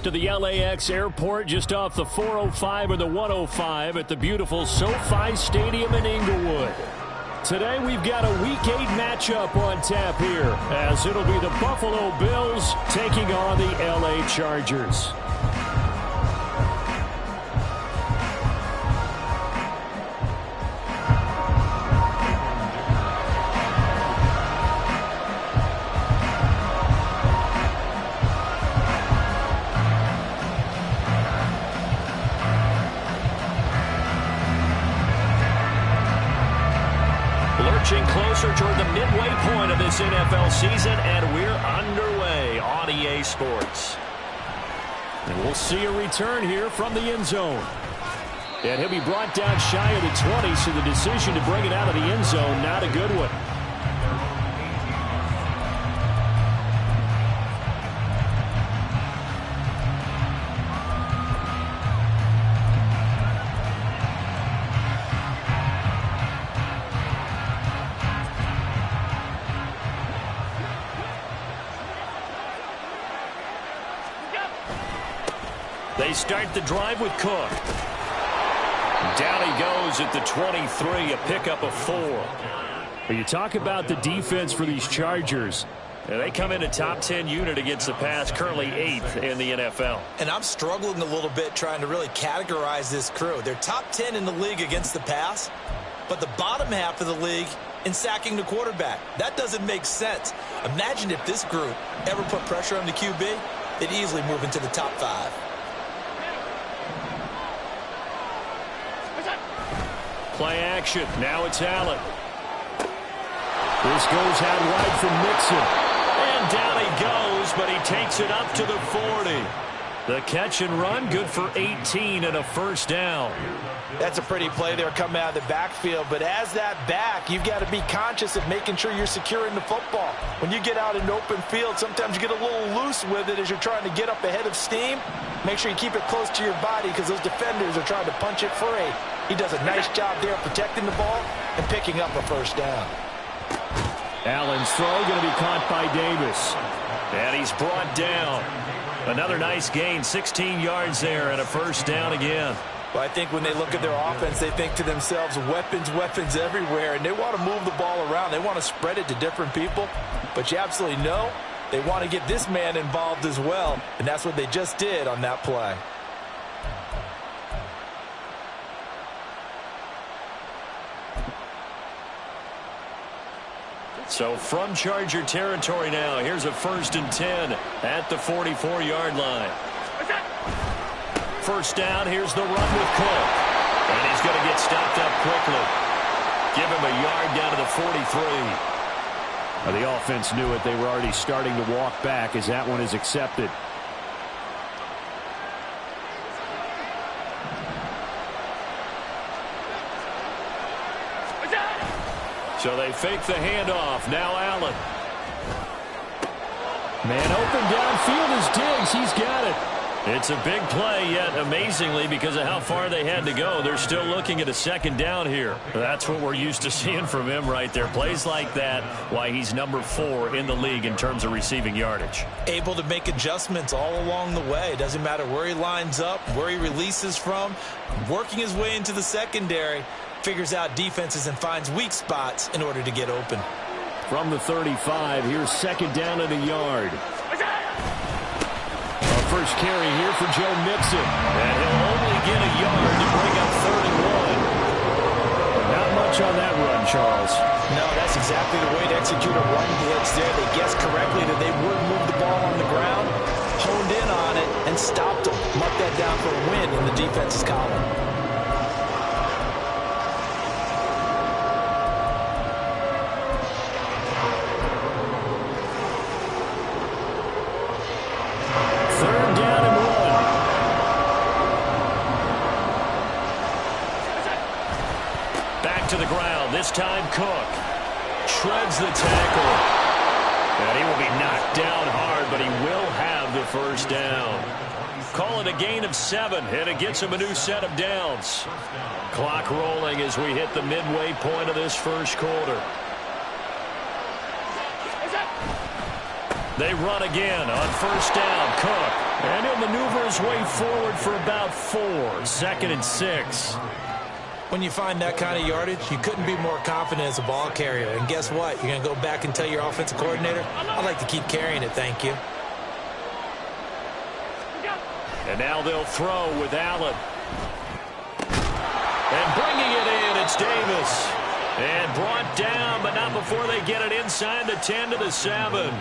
to the LAX airport just off the 405 or the 105 at the beautiful SoFi Stadium in Inglewood. Today we've got a Week 8 matchup on tap here, as it'll be the Buffalo Bills taking on the LA Chargers. Lurching closer toward the midway point of this NFL season, and we're underway on EA Sports. And we'll see a return here from the end zone. And he'll be brought down shy of the 20, so the decision to bring it out of the end zone, not a good one. They start the drive with Cook. Down he goes at the 23, a pickup of 4. When you talk about the defense for these Chargers, they come in a top 10 unit against the pass, currently 8th in the NFL. And I'm struggling a little bit trying to really categorize this crew. They're top 10 in the league against the pass, but the bottom half of the league in sacking the quarterback. That doesn't make sense. Imagine if this group ever put pressure on the QB, they'd easily move into the top 5. Play action. Now it's Allen. This goes out wide from Mixon. And down he goes, but he takes it up to the 40. The catch and run, good for 18 and a first down. That's a pretty play there coming out of the backfield. But as that back, you've got to be conscious of making sure you're securing the football. When you get out in open field, sometimes you get a little loose with it as you're trying to get up ahead of steam. Make sure you keep it close to your body because those defenders are trying to punch it free. He does a nice job there protecting the ball and picking up a first down. Allen's throw going to be caught by Davis. And he's brought down. Another nice gain, 16 yards there and a first down again. Well, I think when they look at their offense, they think to themselves, weapons, weapons everywhere, and they want to move the ball around. They want to spread it to different people, but you absolutely know they want to get this man involved as well, and that's what they just did on that play. So from Charger territory now, here's a 1st and 10 at the 44-yard line. First down, here's the run with Cook. And he's going to get stopped up quickly. Give him a yard down to the 43. The offense knew it. They were already starting to walk back as that one is accepted. So they fake the handoff. Now Allen. Man open downfield is Diggs. He's got it. It's a big play, yet amazingly, because of how far they had to go, they're still looking at a second down here. That's what we're used to seeing from him right there. Plays like that, why he's number 4 in the league in terms of receiving yardage. Able to make adjustments all along the way. Doesn't matter where he lines up, where he releases from. Working his way into the secondary, figures out defenses and finds weak spots in order to get open. From the 35, here's second down and a yard. First carry here for Joe Mixon. And he'll only get a yard to bring up 3rd and 1. Not much on that run, Charles. No, that's exactly the way to execute a run blitz there. They guessed correctly that they would move the ball on the ground, honed in on it, and stopped them. Mark that down for a win in the defense's column. To the ground. This time Cook shreds the tackle. And he will be knocked down hard, but he will have the first down. Call it a gain of 7, and it gets him a new set of downs. Clock rolling as we hit the midway point of this first quarter. They run again on first down. Cook. And he'll maneuver his way forward for about 4. 2nd and 6. When you find that kind of yardage, you couldn't be more confident as a ball carrier. And guess what? You're going to go back and tell your offensive coordinator, I'd like to keep carrying it, thank you. And now they'll throw with Allen. And bringing it in, it's Davis. And brought down, but not before they get it inside the 10 to the 7.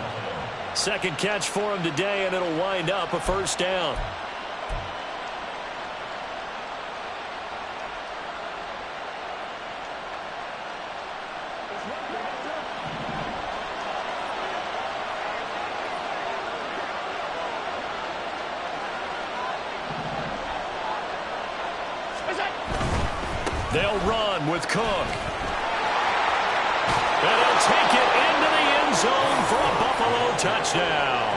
Second catch for him today, and it'll wind up a first down. They'll run with Cook. And he'll take it into the end zone for a Buffalo touchdown.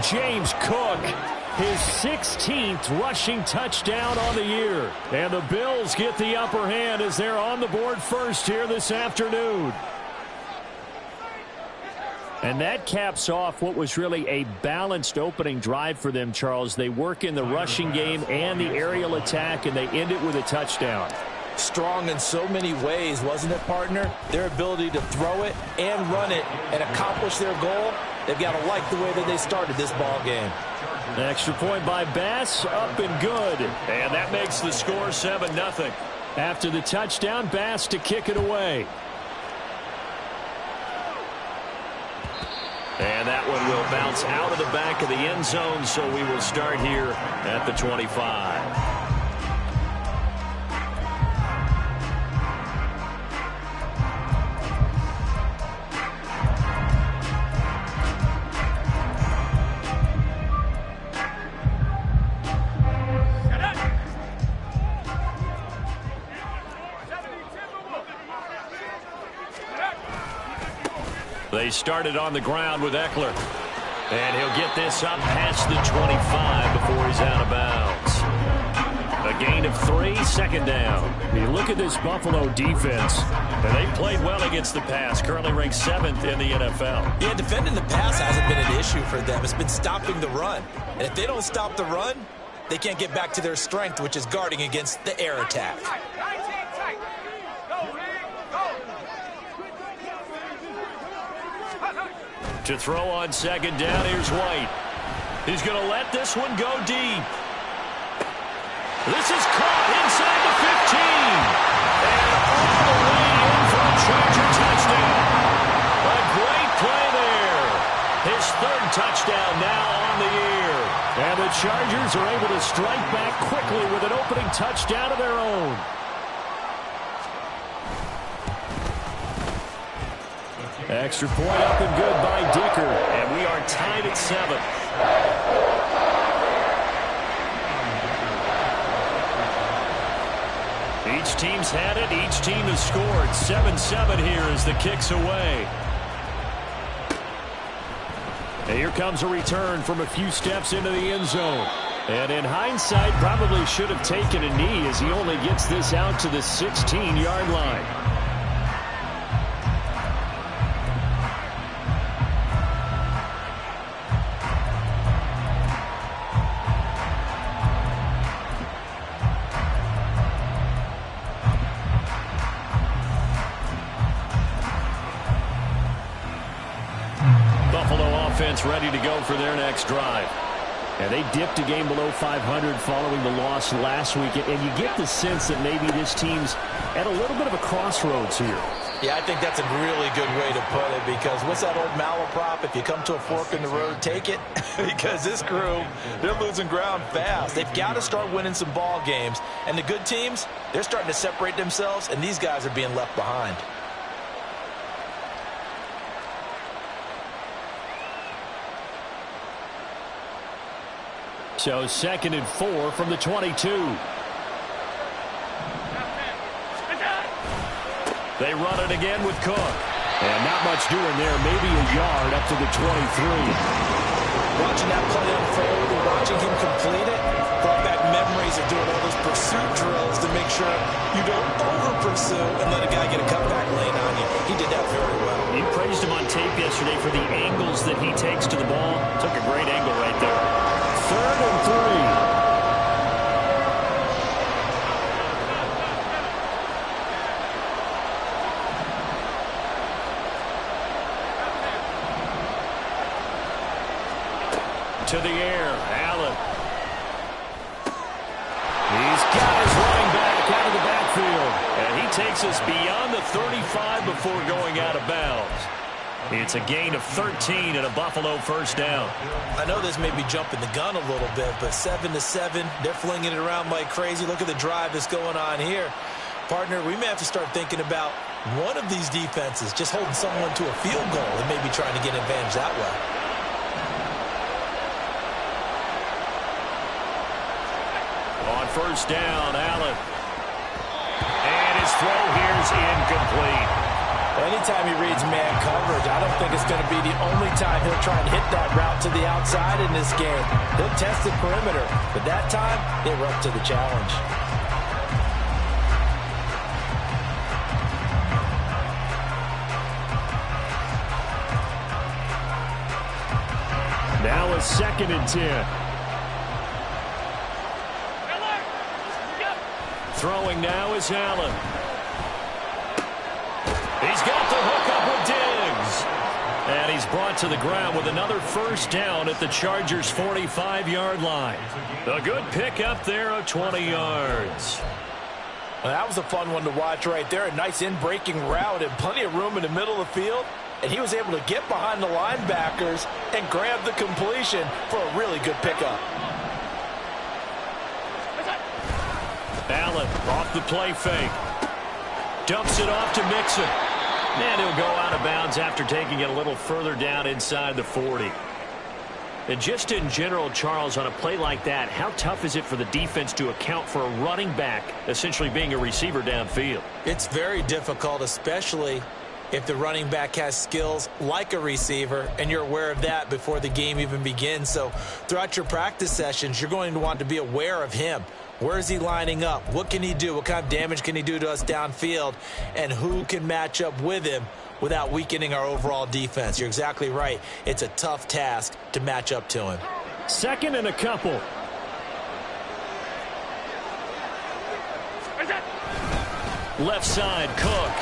James Cook, his 16th rushing touchdown on the year. And the Bills get the upper hand as they're on the board first here this afternoon. And that caps off what was really a balanced opening drive for them, Charles. They work in the rushing game and the aerial attack, and they end it with a touchdown. Strong in so many ways, wasn't it, partner? Their ability to throw it and run it and accomplish their goal, they've got to like the way that they started this ball game. An extra point by Bass, up and good. And that makes the score 7-0. After the touchdown, Bass to kick it away. And that one will bounce out of the back of the end zone, so we will start here at the 25. They started on the ground with Eckler. And he'll get this up past the 25 before he's out of bounds. A gain of 3, 2nd down. You look at this Buffalo defense. And they played well against the pass, currently ranked 7th in the NFL. Yeah, defending the pass hasn't been an issue for them. It's been stopping the run. And if they don't stop the run, they can't get back to their strength, which is guarding against the air attack. To throw on 2nd down, here's White. He's going to let this one go deep. This is caught inside the 15. And all the way in for a Charger touchdown. A great play there. His 3rd touchdown now on the year. And the Chargers are able to strike back quickly with an opening touchdown of their own. Extra point up and good by Dicker. And we are tied at 7. Each team's had it. Each team has scored. 7-7 here as the kick's away. And here comes a return from a few steps into the end zone. And in hindsight, probably should have taken a knee as he only gets this out to the 16-yard line. Ready to go for their next drive. And they dipped a game below 500 following the loss last week. And you get the sense that maybe this team's at a little bit of a crossroads here. Yeah, I think that's a really good way to put it, because what's that old malaprop? If you come to a fork in the road, take it. Because this crew, they're losing ground fast. They've got to start winning some ball games. And the good teams, they're starting to separate themselves, and these guys are being left behind. So 2nd and 4 from the 22. They run it again with Cook. And not much doing there. Maybe a yard up to the 23. Watching that play unfold and watching him complete it brought back memories of doing all those pursuit drills to make sure you don't over-pursue and let a guy get a cutback lane on you. He did that very well. You praised him on tape yesterday for the angles that he takes to the ball. Took a great angle right there. 3rd and 3. To the air, Allen. He's got his running back out of the backfield. And he takes us beyond the 35 before going out of bounds. It's a gain of 13 and a Buffalo first down. I know this may be jumping the gun a little bit, but 7-7, they're flinging it around like crazy. Look at the drive that's going on here. Partner, we may have to start thinking about one of these defenses just holding someone to a field goal and maybe trying to get an advantage that way. On first down, Allen. And his throw here's incomplete. Anytime he reads man coverage, I don't think it's going to be the only time he'll try and hit that route to the outside in this game. He'll test the perimeter, but that time, they were up to the challenge. Now a 2nd and 10. Throwing now is Allen. He's got the hook up with Diggs. And he's brought to the ground with another first down at the Chargers' 45-yard line. A good pickup there of 20 yards. Well, that was a fun one to watch right there. A nice in-breaking route and plenty of room in the middle of the field. And he was able to get behind the linebackers and grab the completion for a really good pickup. Allen off the play fake. Dumps it off to Mixon. And he'll go out of bounds after taking it a little further down inside the 40. And just in general, Charles, on a play like that, how tough is it for the defense to account for a running back essentially being a receiver downfield? It's very difficult, especially if the running back has skills like a receiver, and you're aware of that before the game even begins. So throughout your practice sessions, you're going to want to be aware of him. Where is he lining up? What can he do? What kind of damage can he do to us downfield? And who can match up with him without weakening our overall defense? You're exactly right. It's a tough task to match up to him. 2nd and a couple. Left side, Cook.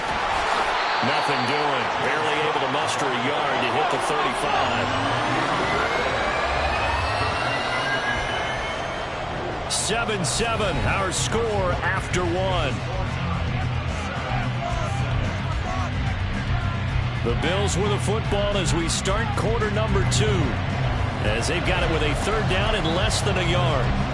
Nothing doing. Barely able to muster a yard to hit the 35. 7-7, our score after one. The Bills with the football as we start quarter number 2. As they've got it with a 3rd down and less than a yard.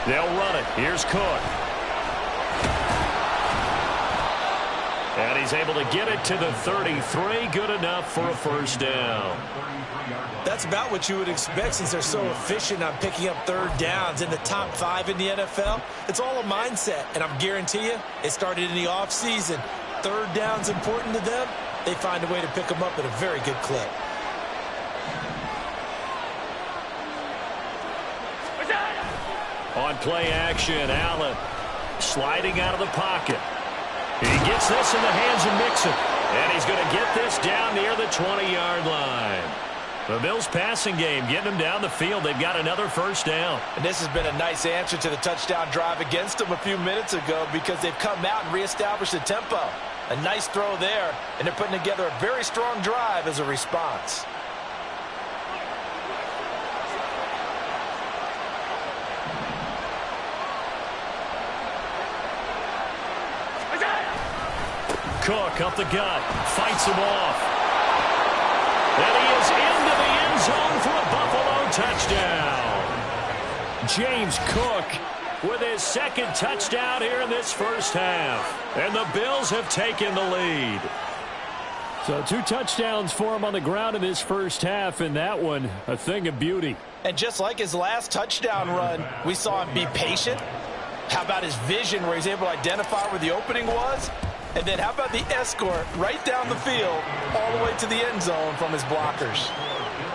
They'll run it. Here's Cook. And he's able to get it to the 33. Good enough for a first down. That's about what you would expect since they're so efficient on picking up 3rd downs in the top 5 in the NFL. It's all a mindset, and I'm guarantee you it started in the offseason. 3rd down's important to them. They find a way to pick them up at a very good clip. On play action, Allen sliding out of the pocket. He gets this in the hands of Mixon. And he's going to get this down near the 20-yard line. The Bills passing game getting them down the field. They've got another first down. And this has been a nice answer to the touchdown drive against them a few minutes ago because they've come out and reestablished the tempo. A nice throw there, and they're putting together a very strong drive as a response. Cook up the gut, fights him off. And he is into the end zone for a Buffalo touchdown. James Cook with his 2nd touchdown here in this first half. And the Bills have taken the lead. So 2 touchdowns for him on the ground in this first half, and that one a thing of beauty. And just like his last touchdown run, we saw him be patient, How about his vision where he's able to identify where the opening was? And then how about the escort right down the field all the way to the end zone from his blockers?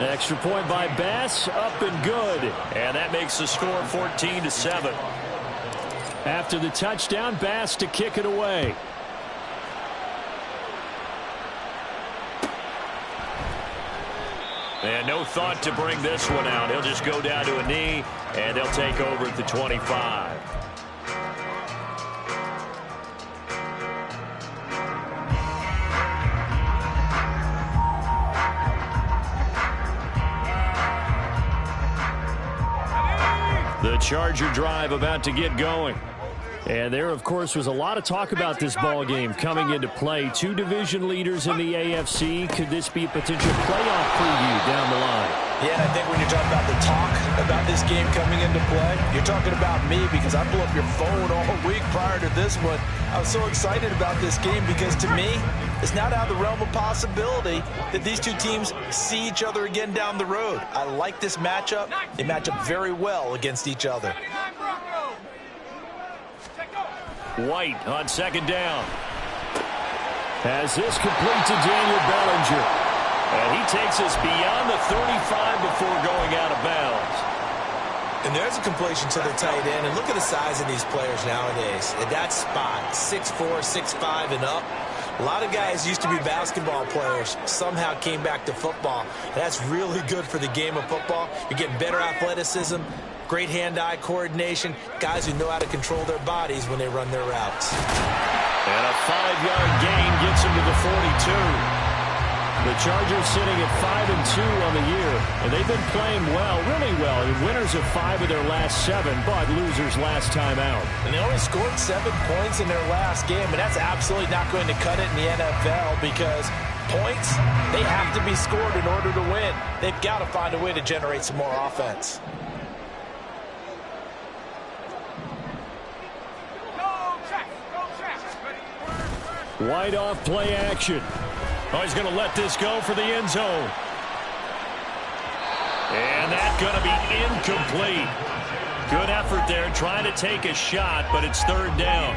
Extra point by Bass, up and good. And that makes the score 14-7. After the touchdown, Bass to kick it away. And no thought to bring this one out. He'll just go down to a knee, and they'll take over at the 25. The Charger drive about to get going. And there, of course, was a lot of talk about this ball game coming into play. Two division leaders in the AFC. Could this be a potential playoff preview down the line? Yeah, and I think when you're talking about the talk about this game coming into play, you're talking about me because I blew up your phone all week prior to this one. I was so excited about this game because to me, it's not out of the realm of possibility that these two teams see each other again down the road. I like this matchup. They match up very well against each other. White on second down. Has this complete to Daniel Bellinger. And he takes us beyond the 35 before going out of bounds. And there's a completion to the tight end. And look at the size of these players nowadays. At that spot, 6'4", 6'5", and up. A lot of guys used to be basketball players, somehow came back to football. And that's really good for the game of football. You're getting better athleticism, great hand-eye coordination, guys who know how to control their bodies when they run their routes. And a 5-yard gain gets him to the 42. The Chargers sitting at 5-2 on the year, and they've been playing well, really well. Winners of 5 of their last 7, but losers last time out. And they only scored 7 points in their last game, and that's absolutely not going to cut it in the NFL because points, they have to be scored in order to win. They've got to find a way to generate some more offense. White off play action. Oh, he's going to let this go for the end zone. And that's going to be incomplete. Good effort there trying to take a shot, but it's third down.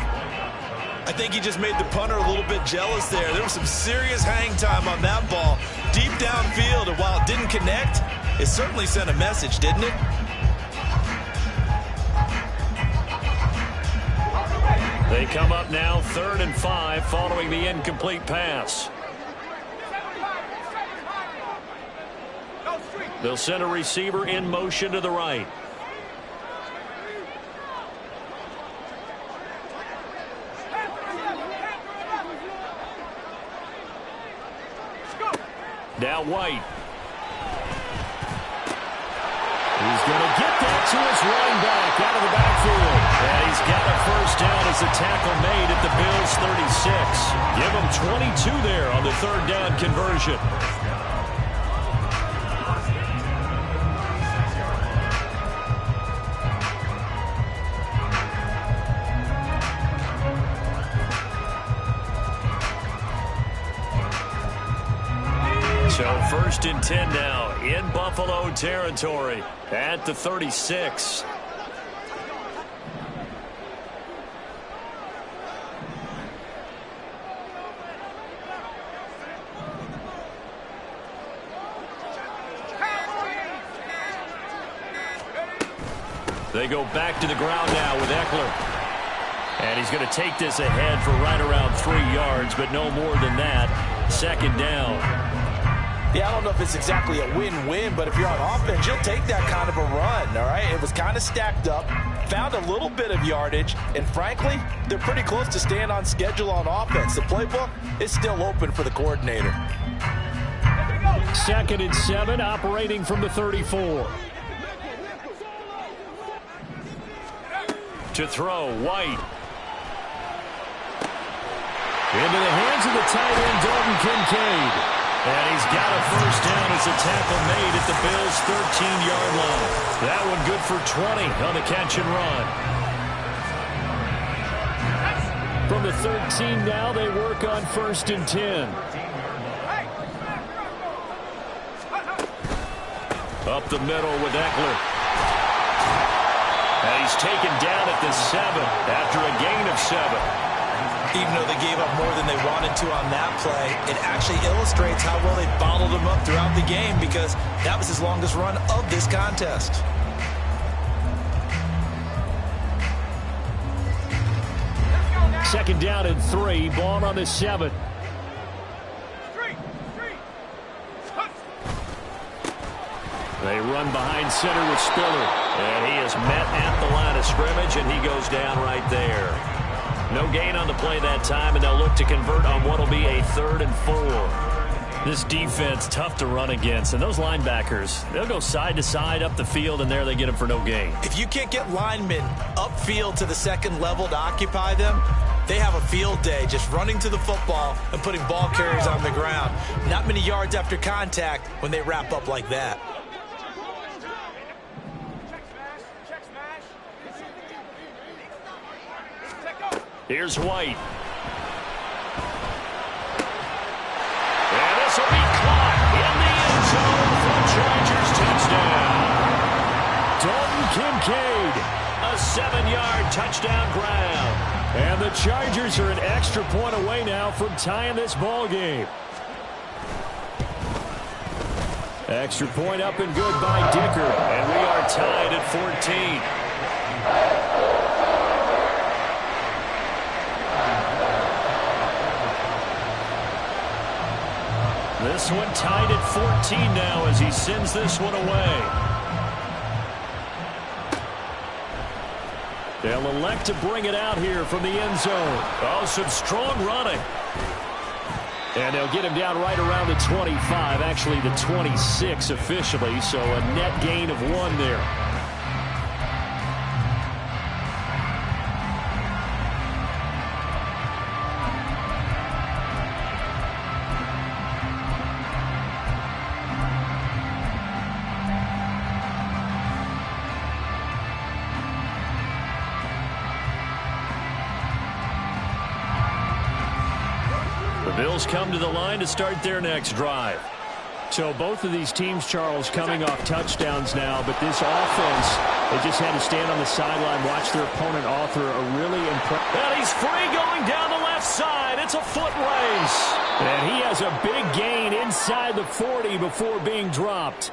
I think he just made the punter a little bit jealous there. There was some serious hang time on that ball. Deep downfield, and while it didn't connect, it certainly sent a message, didn't it? They come up now 3rd and 5 following the incomplete pass. They'll send a receiver in motion to the right. Now White. He's going to get that to his running back out of the backfield. And he's got a first down as the tackle made at the Bills' 36. Give him 22 there on the 3rd down conversion. So 1st and 10 now in Buffalo territory at the 36. They go back to the ground now with Eckler. And he's going to take this ahead for right around 3 yards, but no more than that. 2nd down. Yeah, I don't know if it's exactly a win-win, but if you're on offense, you'll take that kind of a run, all right? It was kind of stacked up, found a little bit of yardage, and frankly, they're pretty close to staying on schedule on offense. The playbook is still open for the coordinator. 2nd and 7, operating from the 34. To throw, White. Into the hands of the tight end, Dalton Kincaid. And he's got a first down as a tackle made at the Bills' 13-yard line. That one good for 20 on the catch and run. From the 13 now, they work on 1st and 10. Up the middle with Eckler. And he's taken down at the 7 after a gain of 7. Even though they gave up more than they wanted to on that play, it actually illustrates how well they bottled them up throughout the game, because that was his longest run of this contest. Second down and 3. Ball on the 7. They run behind center with Spiller. And he is met at the line of scrimmage, and he goes down right there. No gain on the play that time, and they'll look to convert on what will be a 3rd and 4. This defense, tough to run against. And those linebackers, they'll go side to side up the field, and there they get them for no gain. If you can't get linemen upfield to the second level to occupy them, they have a field day just running to the football and putting ball carriers on the ground. Not many yards after contact when they wrap up like that. Here's White. And this will be caught in the end zone for Dalton Kincaid. a 7-yard touchdown grab. And the Chargers are an extra point away now from tying this ball game. Extra point up and good by Dicker. And we are tied at 14. This one tied at 14 now as he sends this one away. They'll elect to bring it out here from the end zone. Oh, some strong running. And they'll get him down right around the 25, actually the 26 officially, so a net gain of 1 there. The Bills come to the line to start their next drive. So both of these teams, Charles, coming off touchdowns now, but this offense, they just had to stand on the sideline, watch their opponent author a really impressive. And he's free going down the left side. It's a foot race. And he has a big gain inside the 40 before being dropped.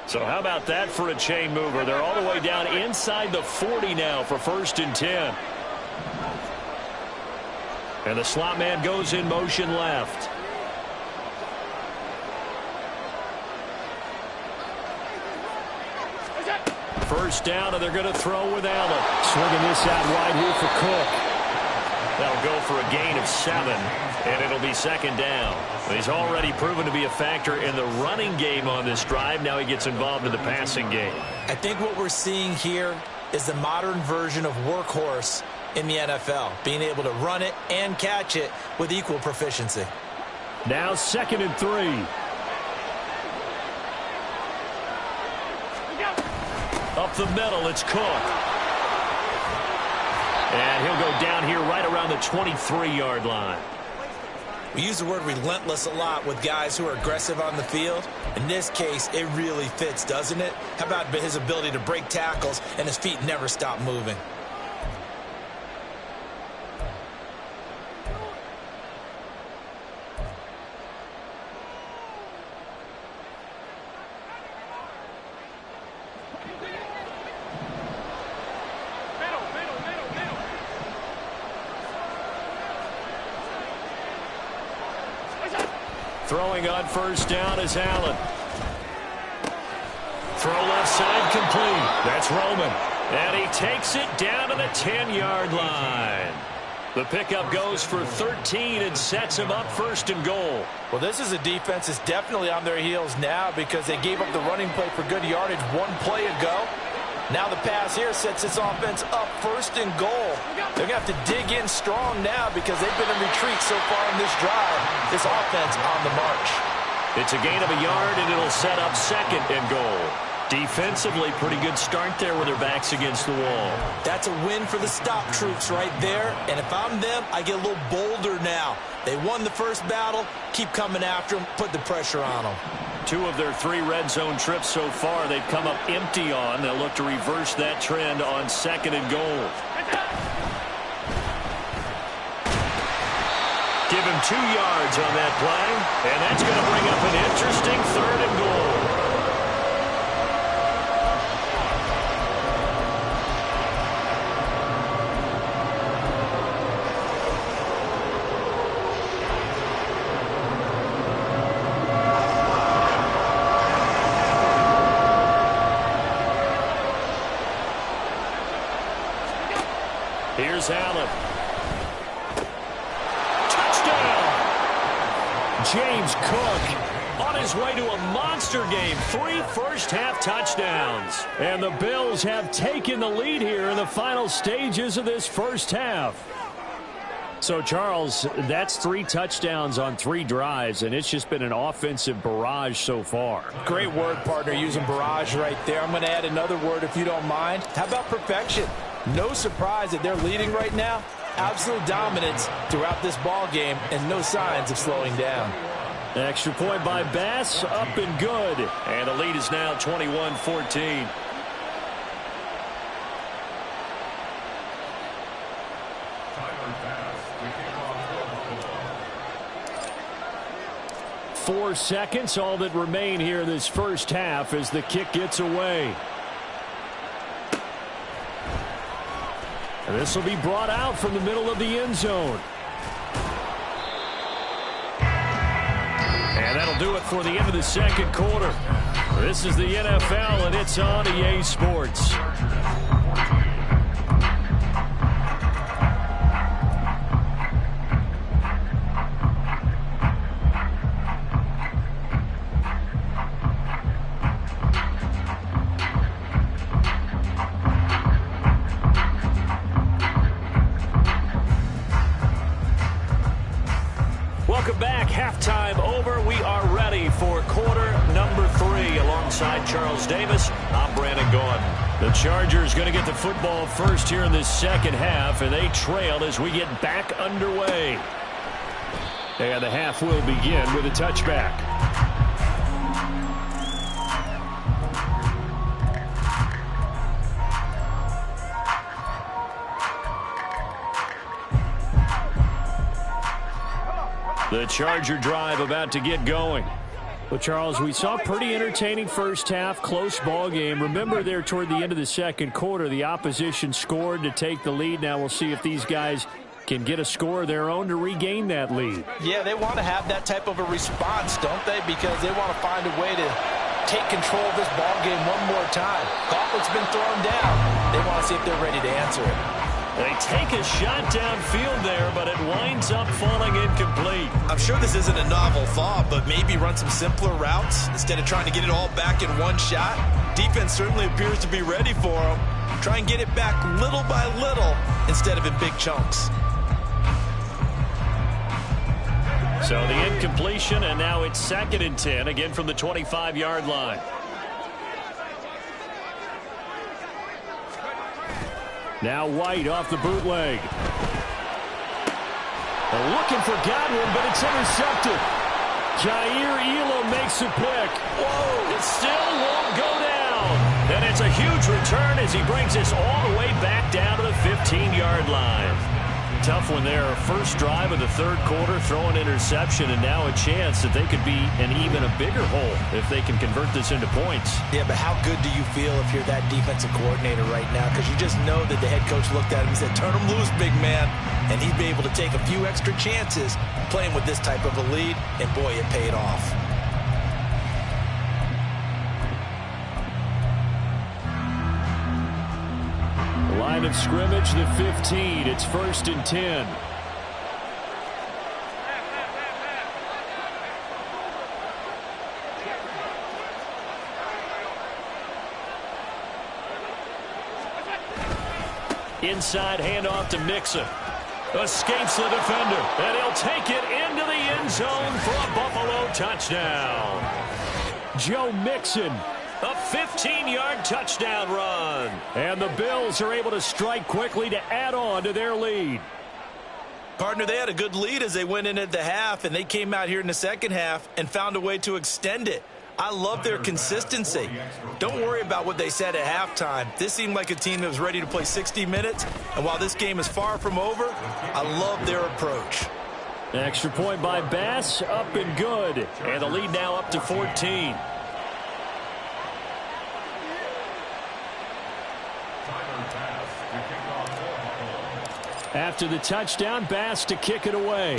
So how about that for a chain mover? They're all the way down inside the 40 now for 1st and 10. And the slot man goes in motion left. First down, and they're going to throw with Allen. Swinging this out wide here for Cook. That'll go for a gain of 7, and it'll be 2nd down. He's already proven to be a factor in the running game on this drive. Now he gets involved in the passing game. I think what we're seeing here is the modern version of workhorse in the NFL, being able to run it and catch it with equal proficiency. Now 2nd and 3. Up the middle, it's Cook. And he'll go down here right around the 23-yard line. We use the word relentless a lot with guys who are aggressive on the field. In this case, it really fits, doesn't it? How about his ability to break tackles and his feet never stop moving? Throwing on first down is Allen. Throw left side complete. That's Roman. And he takes it down to the 10-yard line. The pickup goes for 13 and sets him up 1st and goal. Well, this is a defense that's definitely on their heels now because they gave up the running play for good yardage 1 play ago. Now the pass here sets this offense up 1st and goal. They're going to have to dig in strong now because they've been in retreat so far in this drive. This offense on the march. It's a gain of 1 yard, and it'll set up 2nd and goal. Defensively, pretty good start there with their backs against the wall. That's a win for the stop troops right there. And if I'm them, I get a little bolder now. They won the first battle. Keep coming after them. Put the pressure on them. 2 of their 3 red zone trips so far they've come up empty on. They'll look to reverse that trend on 2nd and goal. Give him 2 yards on that play. And that's going to bring up an interesting 3rd and goal. Here's Allen. Touchdown! James Cook on his way to a monster game. 3 first-half touchdowns. And the Bills have taken the lead here in the final stages of this first half. So, Charles, that's 3 touchdowns on 3 drives, and it's just been an offensive barrage so far. Great word, partner, using barrage right there. I'm going to add another word if you don't mind. How about perfection? No surprise that they're leading right now. Absolute dominance throughout this ball game and no signs of slowing down. Extra point by Bass, up and good. And the lead is now 21-14. Four seconds, all that remain here this first half as the kick gets away. And this will be brought out from the middle of the end zone. And that'll do it for the end of the second quarter. This is the NFL, and it's on EA Sports. Welcome back. Halftime over. We are ready for quarter number 3. Alongside Charles Davis, I'm Brandon Gordon. The Chargers going to get the football first here in this second half, and they trail as we get back underway. And the half will begin with a touchback. The Charger drive about to get going. Well, Charles, we saw a pretty entertaining first half, close ball game. Remember there toward the end of the second quarter, the opposition scored to take the lead. Now we'll see if these guys can get a score of their own to regain that lead. Yeah, they want to have that type of a response, don't they? Because they want to find a way to take control of this ball game one more time. Gauntlet's been thrown down. They want to see if they're ready to answer it. They take a shot downfield there, but it winds up falling incomplete. I'm sure this isn't a novel thought, but maybe run some simpler routes instead of trying to get it all back in one shot. Defense certainly appears to be ready for them. Try and get it back little by little instead of in big chunks. So the incompletion, and now it's 2nd and 10, again from the 25-yard line. Now White off the bootleg. Looking for Godwin, but it's intercepted. Jair Elam makes a pick. Whoa, it still won't go down. And it's a huge return as he brings us all the way back down to the 15-yard line. Tough one there. First drive of the third quarter, throw an interception, and now a chance that they could be in even a bigger hole if they can convert this into points. Yeah, but how good do you feel if you're that defensive coordinator right now? Because you just know that the head coach looked at him and said, turn him loose, big man. And he'd be able to take a few extra chances playing with this type of a lead, and boy, it paid off. Line of scrimmage, the 15. It's 1st and 10. Inside handoff to Mixon. Escapes the defender, and he'll take it into the end zone for a Buffalo touchdown. Joe Mixon A 15-yard touchdown run. And the Bills are able to strike quickly to add on to their lead. Partner, they had a good lead as they went in at the half, and they came out here in the second half and found a way to extend it. I love their consistency. Don't worry about what they said at halftime. This seemed like a team that was ready to play 60 minutes, and while this game is far from over, I love their approach. Extra point by Bass, up and good. And the lead now up to 14. After the touchdown, Bass to kick it away.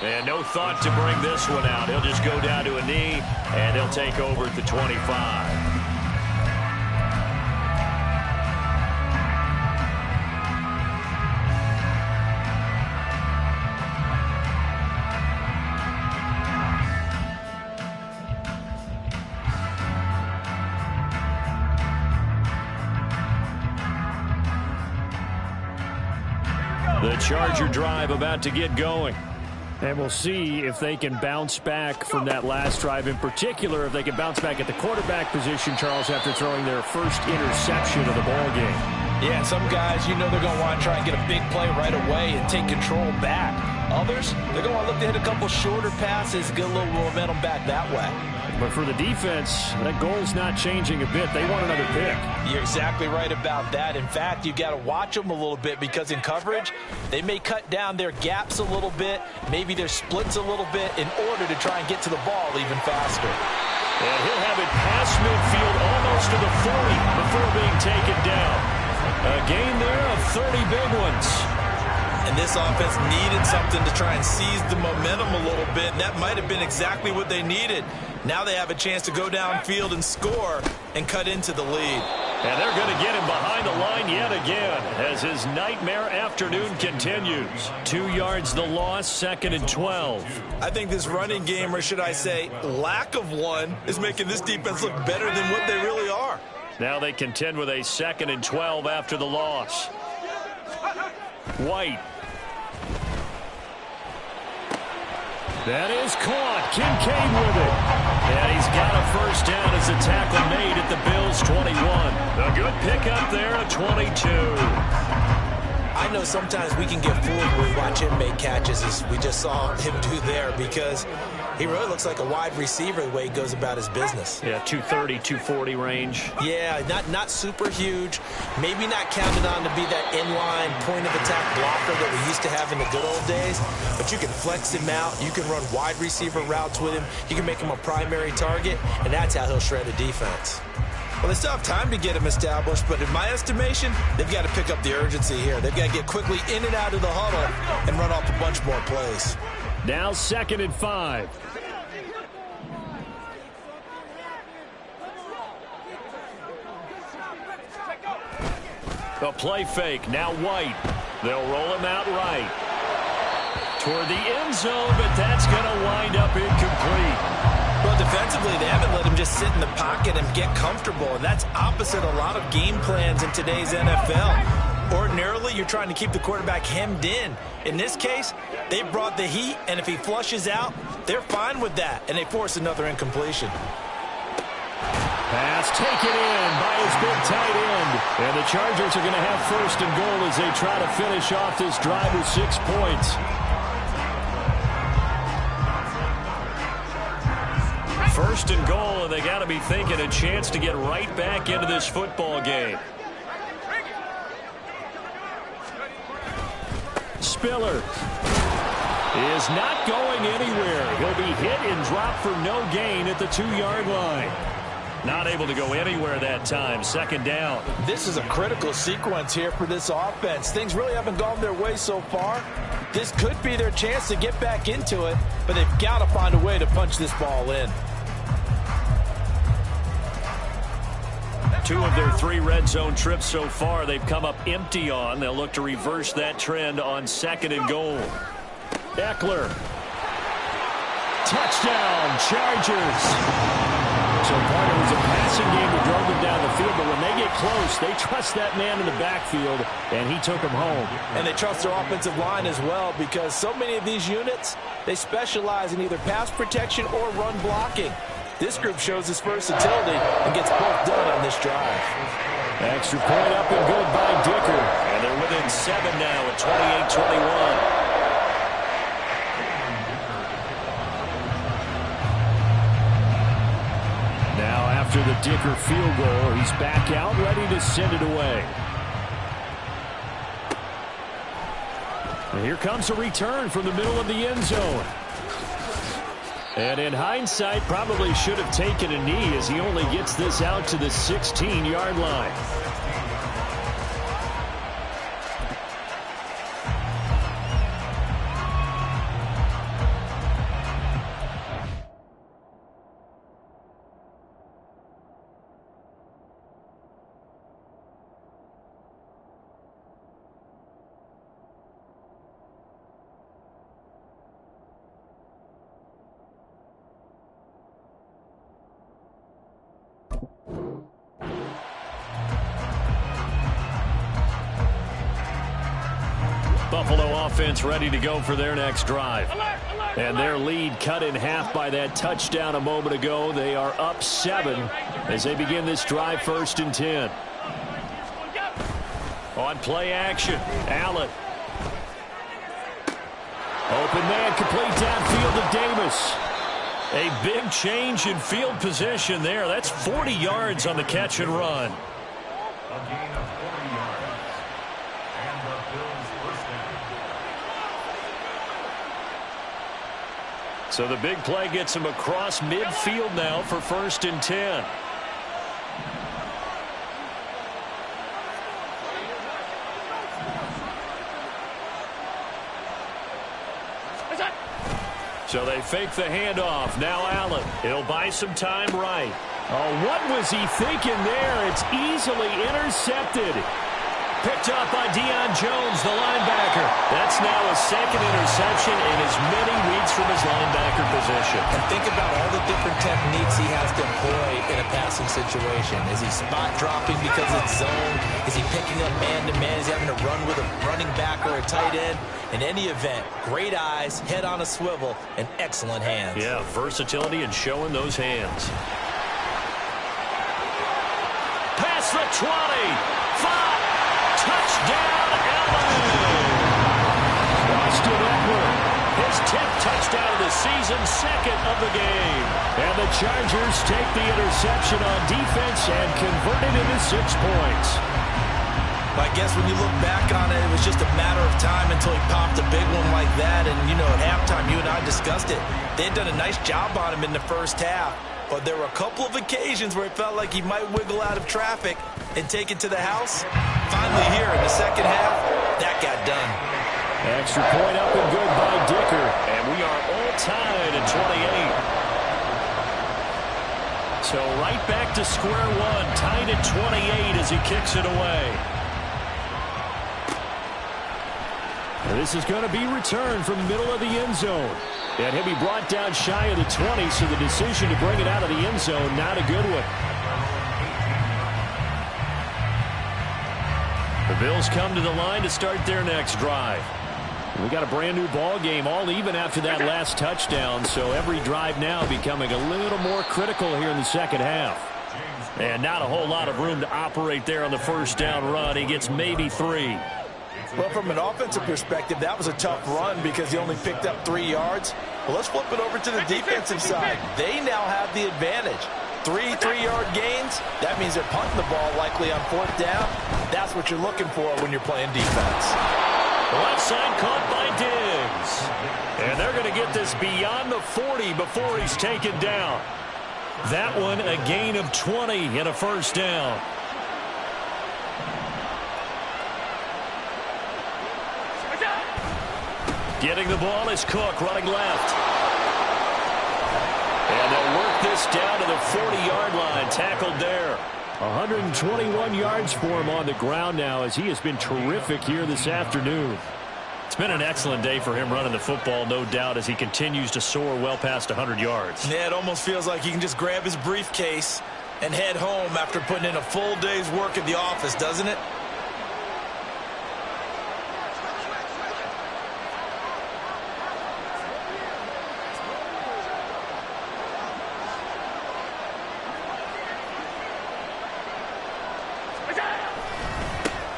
And no thought to bring this one out. He'll just go down to a knee, and he'll take over at the 25. The Charger drive about to get going. And we'll see if they can bounce back from that last drive. In particular, if they can bounce back at the quarterback position, Charles, after throwing their first interception of the ball game. Yeah, some guys, you know they're going to want to try and get a big play right away and take control back. Others, they're going to want to look to hit a couple shorter passes, get a little momentum back that way. But for the defense, that goal's not changing a bit. They want another pick. You're exactly right about that. In fact, you've got to watch them a little bit because in coverage, they may cut down their gaps a little bit, maybe their splits a little bit in order to try and get to the ball even faster. And he'll have it past midfield almost to the 40 before being taken down. A gain there of 30 big ones. And this offense needed something to try and seize the momentum a little bit. And that might have been exactly what they needed. Now they have a chance to go downfield and score and cut into the lead. And they're going to get him behind the line yet again as his nightmare afternoon continues. 2 yards the loss, 2nd and 12. I think this running game, or should I say lack of one, is making this defense look better than what they really are. Now they contend with a 2nd and 12 after the loss. White. That is caught. Kincaid with it. And he's got a first down as the tackle made at the Bills' 21. A good pickup there at 22. I know sometimes we can get fooled when we watch him make catches, as we just saw him do there, because he really looks like a wide receiver the way he goes about his business. Yeah, 230, 240 range. Yeah, not super huge. Maybe not counted on to be that inline point-of-attack blocker that we used to have in the good old days, but you can flex him out. You can run wide receiver routes with him. You can make him a primary target, and that's how he'll shred a defense. Well, they still have time to get him established, but in my estimation, they've got to pick up the urgency here. They've got to get quickly in and out of the huddle and run off a bunch more plays. Now 2nd and 5. A play fake, now White. They'll roll him out right. Toward the end zone, but that's going to wind up incomplete. Well, defensively, they haven't let him just sit in the pocket and get comfortable, and that's opposite a lot of game plans in today's NFL. Ordinarily, you're trying to keep the quarterback hemmed in. In this case, they brought the heat, and if he flushes out, they're fine with that, and they force another incompletion. Pass taken in by his big tight end. And the Chargers are going to have 1st and goal as they try to finish off this drive with 6 points. First and goal, and they got to be thinking a chance to get right back into this football game. Spiller is not going anywhere. He'll be hit and dropped for no gain at the 2-yard line. Not able to go anywhere that time. 2nd down. This is a critical sequence here for this offense. Things really haven't gone their way so far. This could be their chance to get back into it, but they've got to find a way to punch this ball in. 2 of their 3 red zone trips so far they've come up empty on. They'll look to reverse that trend on 2nd and goal. Eckler. Touchdown, Chargers. So part of it was a passing game that drove them down the field, but when they get close, they trust that man in the backfield, and he took them home. And they trust their offensive line as well, because so many of these units, they specialize in either pass protection or run blocking. This group shows its versatility and gets both done on this drive. Extra point up and good by Dicker. And they're within 7 now at 28-21. After the Dicker field goal, he's back out, ready to send it away. And here comes a return from the middle of the end zone. And in hindsight, probably should have taken a knee as he only gets this out to the 16-yard line. Buffalo offense ready to go for their next drive. And their lead cut in half by that touchdown a moment ago. They are up 7 as they begin this drive, 1st and 10. On play action, Allen. Open man, complete downfield to Davis. A big change in field position there. That's 40 yards on the catch and run. So the big play gets him across midfield now for 1st and 10. So they fake the handoff. Now Allen. He'll buy some time right. Oh, what was he thinking there? It's easily intercepted. Picked up by Deion Jones, the linebacker. That's now a 2nd interception in as many weeks from his linebacker position. And think about all the different techniques he has to employ in a passing situation. Is he spot dropping because it's zone? Is he picking up man-to-man? Is he having to run with a running back or a tight end? In any event, great eyes, head on a swivel, and excellent hands. Yeah, versatility and showing those hands. Past the 20, 5. Touchdown, Allen! Austin Eckler, his 10th touchdown of the season, 2nd of the game. And the Chargers take the interception on defense and convert it into 6 points. I guess when you look back on it, it was just a matter of time until he popped a big one like that. And, you know, at halftime, you and I discussed it. They had done a nice job on him in the first half. But there were a couple of occasions where it felt like he might wiggle out of traffic and take it to the house. Finally here in the second half, that got done. Extra point up and good by Dicker. And we are all tied at 28. So right back to square one, tied at 28 as he kicks it away. This is going to be returned from the middle of the end zone. And he'll be brought down shy of the 20, so the decision to bring it out of the end zone, not a good one. The Bills come to the line to start their next drive. We got a brand new ball game, all even after that last touchdown, so every drive now becoming a little more critical here in the second half. And not a whole lot of room to operate there on the first down run. He gets maybe 3. Well, from an offensive perspective, that was a tough run because he only picked up 3 yards. Well, let's flip it over to the defensive side. They now have the advantage. 3 3-yard gains, that means they're punting the ball likely on 4th down. That's what you're looking for when you're playing defense. Left side caught by Diggs. And they're going to get this beyond the 40 before he's taken down. That one a gain of 20 and a first down. Getting the ball is Cook running left. And they'll work this down to the 40-yard line, tackled there. 121 yards for him on the ground now as he has been terrific here this afternoon. It's been an excellent day for him running the football, no doubt, as he continues to soar well past 100 yards. Yeah, it almost feels like he can just grab his briefcase and head home after putting in a full day's work at the office, doesn't it?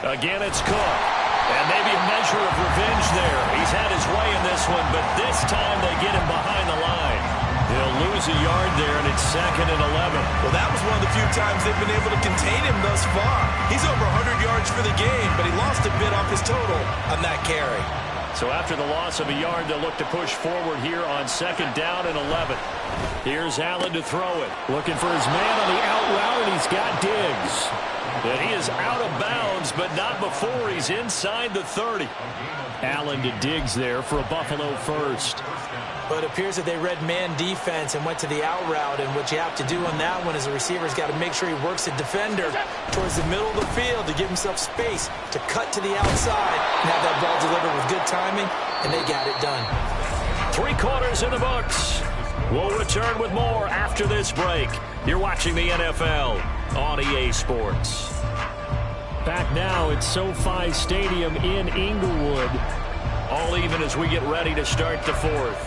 Again, it's Cook. And maybe a measure of revenge there. He's had his way in this one, but this time they get him behind the line. He'll lose a yard there, and it's 2nd and 11. Well, that was one of the few times they've been able to contain him thus far. He's over 100 yards for the game, but he lost a bit off his total on that carry. So after the loss of a yard, they'll look to push forward here on 2nd down and 11. Here's Allen to throw it. Looking for his man on the out route, and he's got Diggs. And he is out of bounds, but not before he's inside the 30. Allen to Diggs there for a Buffalo first. But it appears that they read man defense and went to the out route, and what you have to do on that one is the receiver's got to make sure he works the defender towards the middle of the field to give himself space to cut to the outside and have that ball delivered with good timing, and they got it done. 3 quarters in the books. We'll return with more after this break. You're watching the NFL on EA Sports. Back now at SoFi Stadium in Inglewood. All even as we get ready to start the 4th.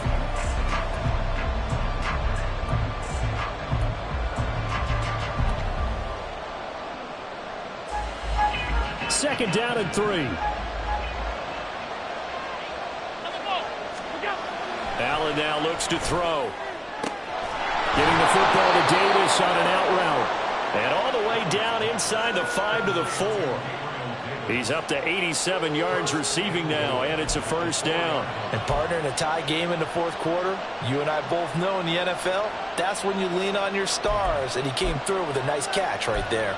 Second down and 3. Allen now looks to throw. Getting the football to Davis on an out route. And all the way down inside the 5 to the 4. He's up to 87 yards receiving now, and it's a first down. And partner, in a tie game in the 4th quarter, you and I both know in the NFL, that's when you lean on your stars, and he came through with a nice catch right there.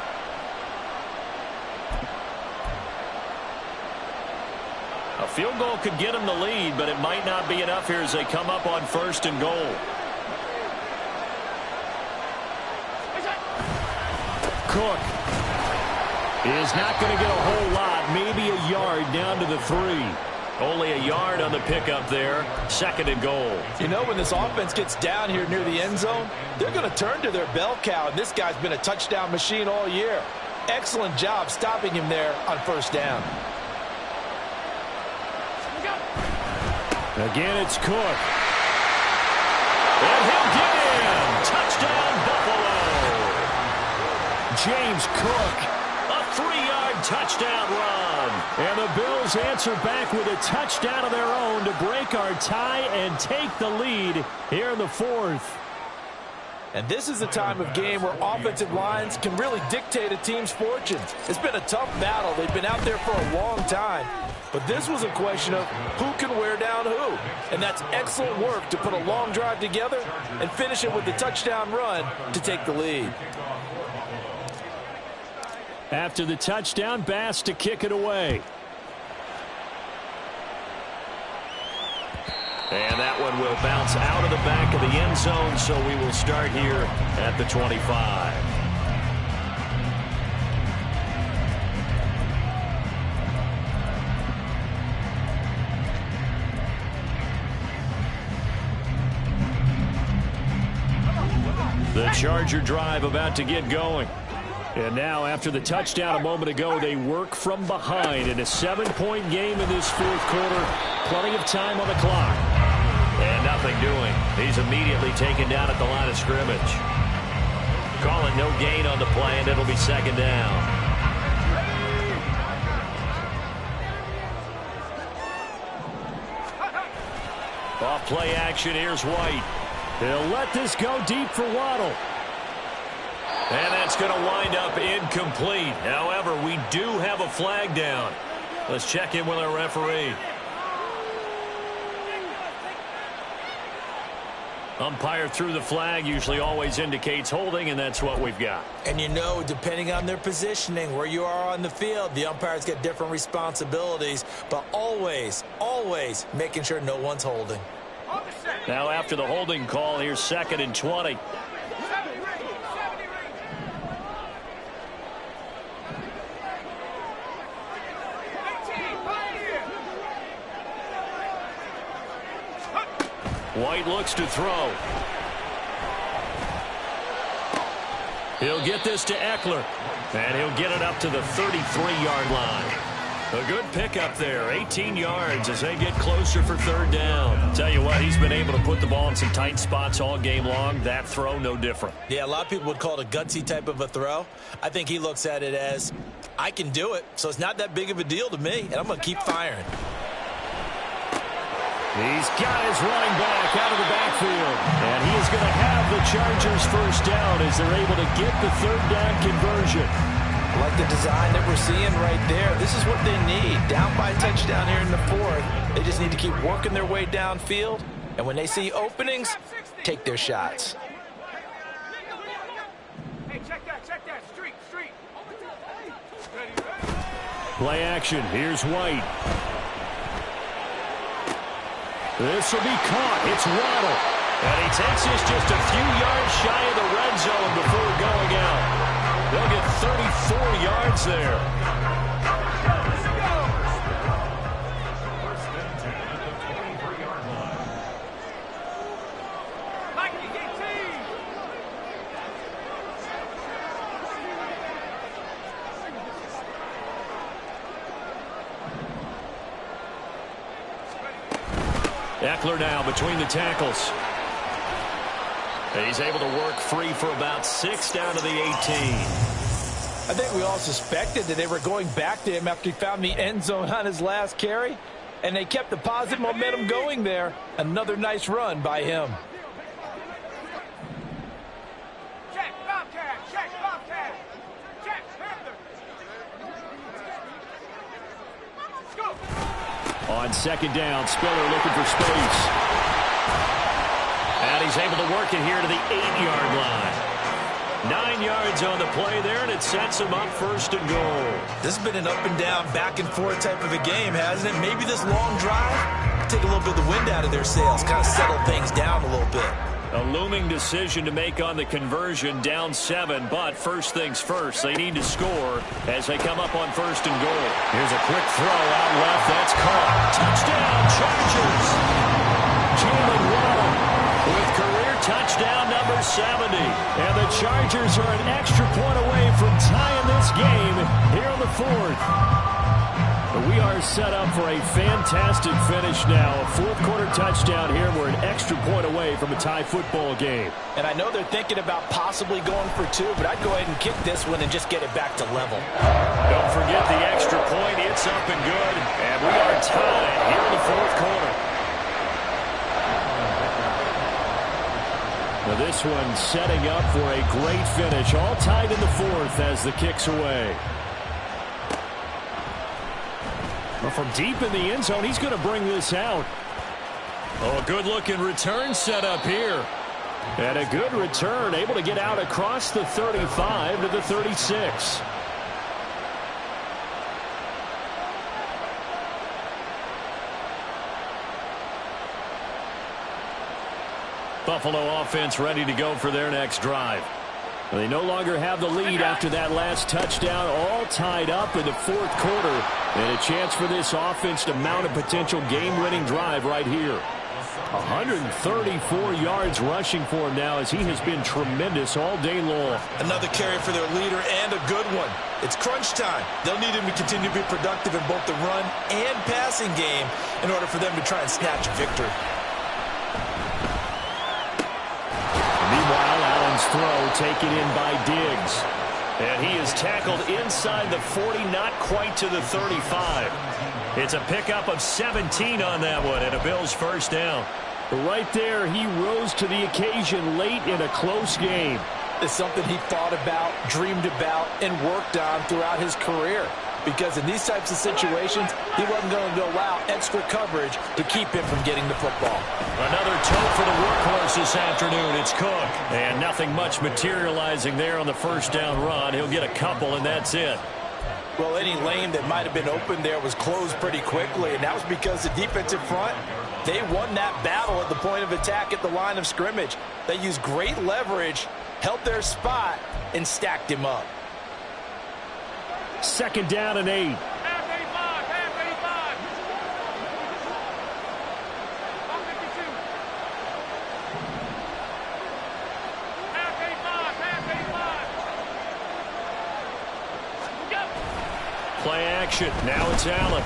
A field goal could get him the lead, but it might not be enough here as they come up on 1st and goal. Cook is not going to get a whole lot, maybe a yard down to the 3. Only a yard on the pickup there. 2nd and goal. You know, when this offense gets down here near the end zone, they're going to turn to their bell cow, and this guy's been a touchdown machine all year. Excellent job stopping him there on 1st down. Again, it's Cook. And he'll get in. Touchdown, Buffalo. James Cook. A 3-yard touchdown run. And the Bills answer back with a touchdown of their own to break our tie and take the lead here in the 4th. And this is a time of game where offensive lines can really dictate a team's fortunes. It's been a tough battle. They've been out there for a long time. But this was a question of who can wear down who. And that's excellent work to put a long drive together and finish it with the touchdown run to take the lead. After the touchdown, Bass to kick it away. And that one will bounce out of the back of the end zone, so we will start here at the 25. The Charger drive about to get going. And now, after the touchdown a moment ago, they work from behind in a 7-point game in this 4th quarter. Plenty of time on the clock. And nothing doing. He's immediately taken down at the line of scrimmage. Calling no gain on the play, and it'll be 2nd down. Off play action, here's White. They'll let this go deep for Waddle. And that's going to wind up incomplete. However, we do have a flag down. Let's check in with our referee. Umpire threw the flag, usually always indicates holding, and that's what we've got. And you know, depending on their positioning, where you are on the field, the umpires get different responsibilities, but always, always making sure no one's holding. Now after the holding call, here's 2nd and 20. White looks to throw. He'll get this to Eckler. And he'll get it up to the 33-yard line. A good pickup there, 18 yards as they get closer for third down. Tell you what, he's been able to put the ball in some tight spots all game long. That throw, no different. Yeah, a lot of people would call it a gutsy type of a throw. I think he looks at it as, I can do it, so it's not that big of a deal to me, and I'm going to keep firing. He's got his running back out of the backfield. And he is going to have the Chargers first down as they're able to get the third down conversion. Like the design that we're seeing right there. This is what they need. Down by a touchdown here in the fourth. They just need to keep working their way downfield. And when they see openings, take their shots. Hey, check that. Street. Play action. Here's White. This will be caught. It's Waddle. And he takes this just a few yards shy of the red zone before going out. They'll get 34 yards there. Eckler now between the tackles. And he's able to work free for about 6 down to the 18. I think we all suspected that they were going back to him after he found the end zone on his last carry. And they kept the positive momentum going there. Another nice run by him. Check, Bobcat. Check, Panther. Let's go. On second down, Spiller looking for space. And he's able to work it here to the 8-yard line. 9 yards on the play there, and it sets him up first and goal. This has been an up and down, back and forth type of a game, hasn't it? Maybe this long drive take a little bit of the wind out of their sails, kind of settle things down a little bit. A looming decision to make on the conversion, down 7, but first things first, they need to score as they come up on first and goal. Here's a quick throw out left, that's caught. Touchdown, Chargers! Jalen Waddle with career touchdown number 70. And the Chargers are an extra point away from tying this game here in the fourth. We are set up for a fantastic finish now. A fourth-quarter touchdown here. We're an extra point away from a tie football game. And I know they're thinking about possibly going for 2, but I'd go ahead and kick this one and just get it back to level. Don't forget the extra point. It's up and good. And we are tied here in the fourth quarter. Now this one setting up for a great finish. All tied in the fourth as the kick's away. Well, from deep in the end zone, he's going to bring this out. Oh, a good-looking return set up here. And a good return, able to get out across the 35 to the 36. Buffalo offense ready to go for their next drive. They no longer have the lead after that last touchdown, all tied up in the fourth quarter. And a chance for this offense to mount a potential game-winning drive right here. 134 yards rushing for him now as he has been tremendous all day long. Another carry for their leader and a good one. It's crunch time. They'll need him to continue to be productive in both the run and passing game in order for them to try and snatch a victory. Meanwhile, Allen's throw taken in by Diggs. And he is tackled inside the 40, not quite to the 35. It's a pickup of 17 on that one and a Bills first down. Right there, he rose to the occasion late in a close game. It's something he thought about, dreamed about, and worked on throughout his career. Because in these types of situations, he wasn't going to go out extra coverage to keep him from getting the football. Another toe for the workhorse this afternoon. It's Cook. And nothing much materializing there on the first down run. He'll get a couple, and that's it. Well, any lane that might have been open there was closed pretty quickly, and that was because the defensive front, they won that battle at the point of attack at the line of scrimmage. They used great leverage, held their spot, and stacked him up. Second down and 8. Half 85. action. Now it's Allen.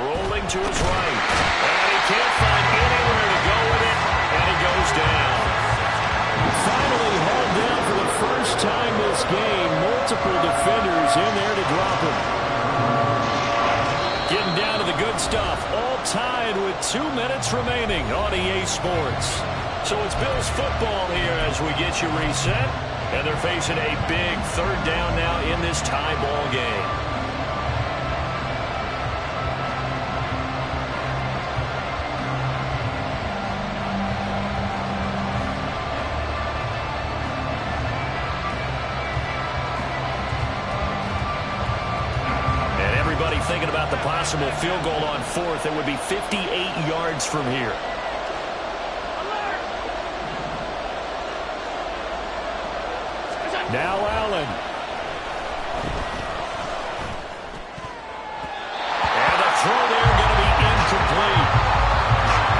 Rolling to his right. And he can't find anywhere to go with it. And he goes down. Finally held down for the first time this game. Multiple defenders in there to drop him. Getting down to the good stuff. All tied with 2 minutes remaining on EA Sports. So it's Bills football here as we get you reset. And they're facing a big third down now in this tie ball game. Thinking about the possible field goal on fourth. It would be 58 yards from here. Now Allen. And the throw there going to be incomplete.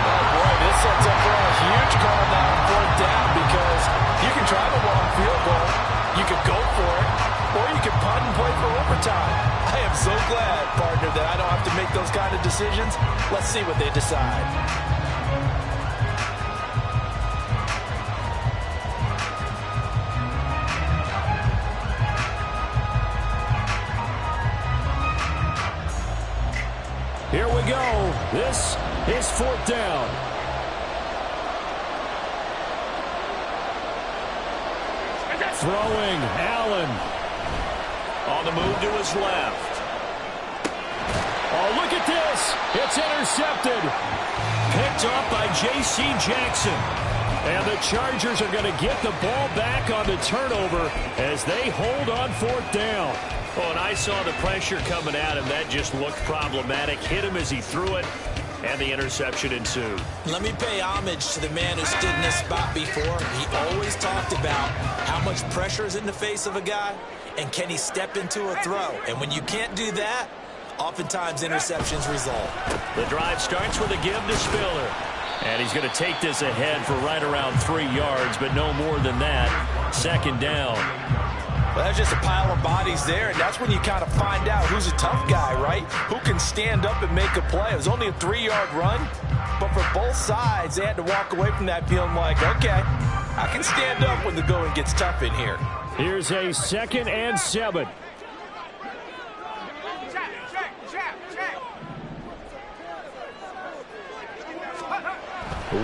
Oh, boy, this sets up for a huge call now on fourth down because you can try the long field goal. You could go for it, or you can punt and play for overtime. I am so glad, partner, that I don't have to make those kind of decisions. Let's see what they decide. Here we go. This is fourth down. Throwing, Allen. On the move to his left. Oh, look at this. It's intercepted. Picked up by J.C. Jackson. And the Chargers are going to get the ball back on the turnover as they hold on fourth down. Oh, and I saw the pressure coming at him. That just looked problematic. Hit him as he threw it, and the interception ensued. Let me pay homage to the man who stood in this spot before. He always talked about how much pressure is in the face of a guy, and can he step into a throw? And when you can't do that, oftentimes interceptions result. The drive starts with a give to Spiller. And he's going to take this ahead for right around 3 yards, but no more than that. Second down. Well, there's just a pile of bodies there, and that's when you kind of find out who's a tough guy, right? Who can stand up and make a play. It was only a 3-yard run, but for both sides, they had to walk away from that feeling like, okay, I can stand up when the going gets tough in here. Here's a 2nd and 7.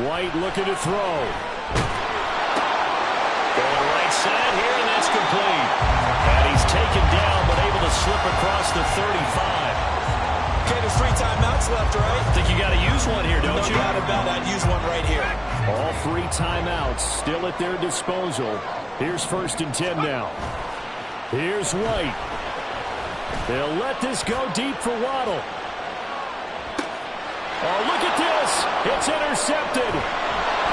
White looking to throw. Going right side here, and that's complete. And he's taken down, but able to slip across the 35. Okay, there's 3 timeouts left, right? I think you got to use one here, don't you? No doubt about it. I'd use one right here. All 3 timeouts still at their disposal. Here's 1st and 10 now. Here's White. They'll let this go deep for Waddle. Oh, look at this. It's intercepted.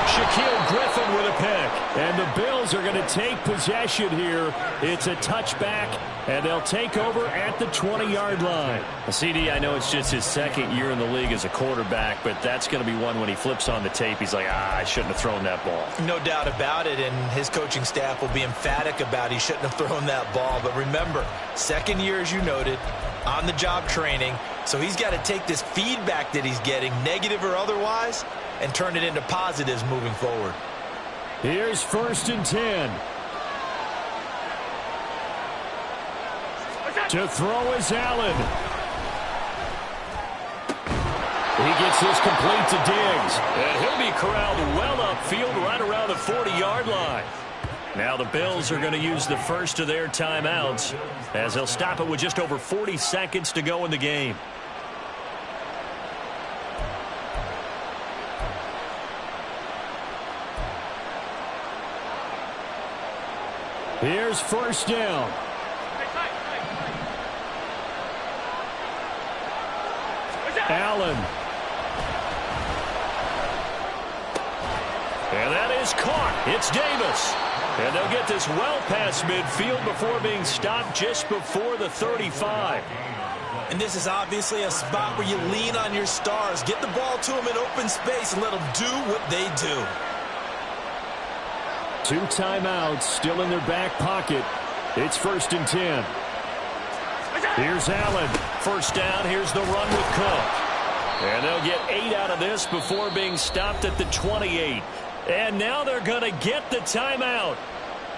Shaquille Griffin with a pick. And the Bills are going to take possession here. It's a touchback, and they'll take over at the 20-yard line. CD, I know it's just his 2nd year in the league as a quarterback, but that's going to be one when he flips on the tape, he's like, I shouldn't have thrown that ball. No doubt about it, and his coaching staff will be emphatic about he shouldn't have thrown that ball. But remember, 2nd year, as you noted, on-the-job training, so he's got to take this feedback that he's getting, negative or otherwise, and turn it into positives moving forward. Here's 1st and 10. To throw is Allen. He gets this complete to Diggs. And he'll be corralled well upfield right around the 40-yard line. Now the Bills are going to use the first of their timeouts as they'll stop it with just over 40 seconds to go in the game. Here's 1st down. Allen. And that is caught. It's Davis. And they'll get this well past midfield before being stopped just before the 35. And this is obviously a spot where you lean on your stars. Get the ball to them in open space and let them do what they do. 2 timeouts still in their back pocket. It's 1st and 10. Here's Allen. First down, here's the run with Cook. And they'll get 8 out of this before being stopped at the 28. And now they're going to get the timeout.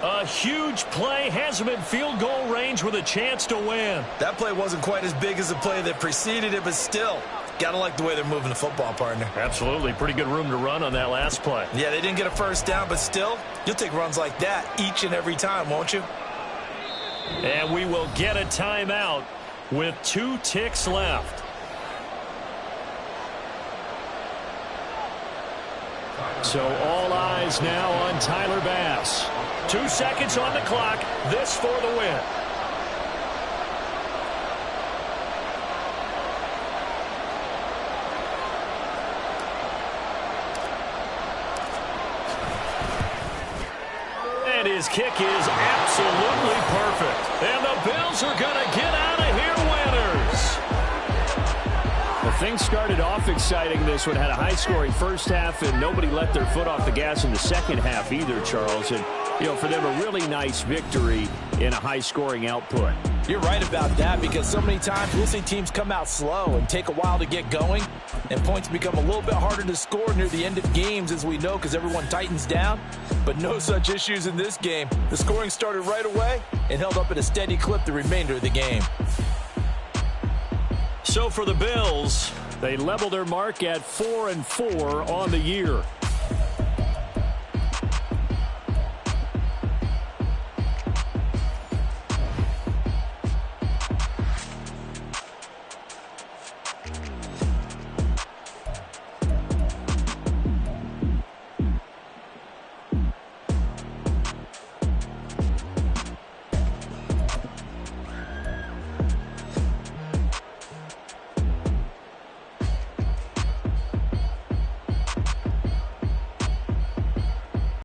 A huge play has them in field goal range with a chance to win. That play wasn't quite as big as the play that preceded it, but still, gotta like the way they're moving the football, partner. Absolutely. Pretty good room to run on that last play. Yeah, they didn't get a first down, but still, you'll take runs like that each and every time, won't you? And we will get a timeout with 2 ticks left. So all eyes now on Tyler Bass. 2 seconds on the clock. This for the win. And his kick is absolutely perfect. And the Bills are going to get out of here winners. Well, things started off exciting. This one had a high-scoring first half, and nobody let their foot off the gas in the second half either, Charles. And, you know, for them, a really nice victory in a high-scoring output. You're right about that, because so many times we'll see teams come out slow and take a while to get going, and points become a little bit harder to score near the end of games, as we know, because everyone tightens down. But no such issues in this game. The scoring started right away and held up at a steady clip the remainder of the game. So for the Bills, They level their mark at 4-4 on the year.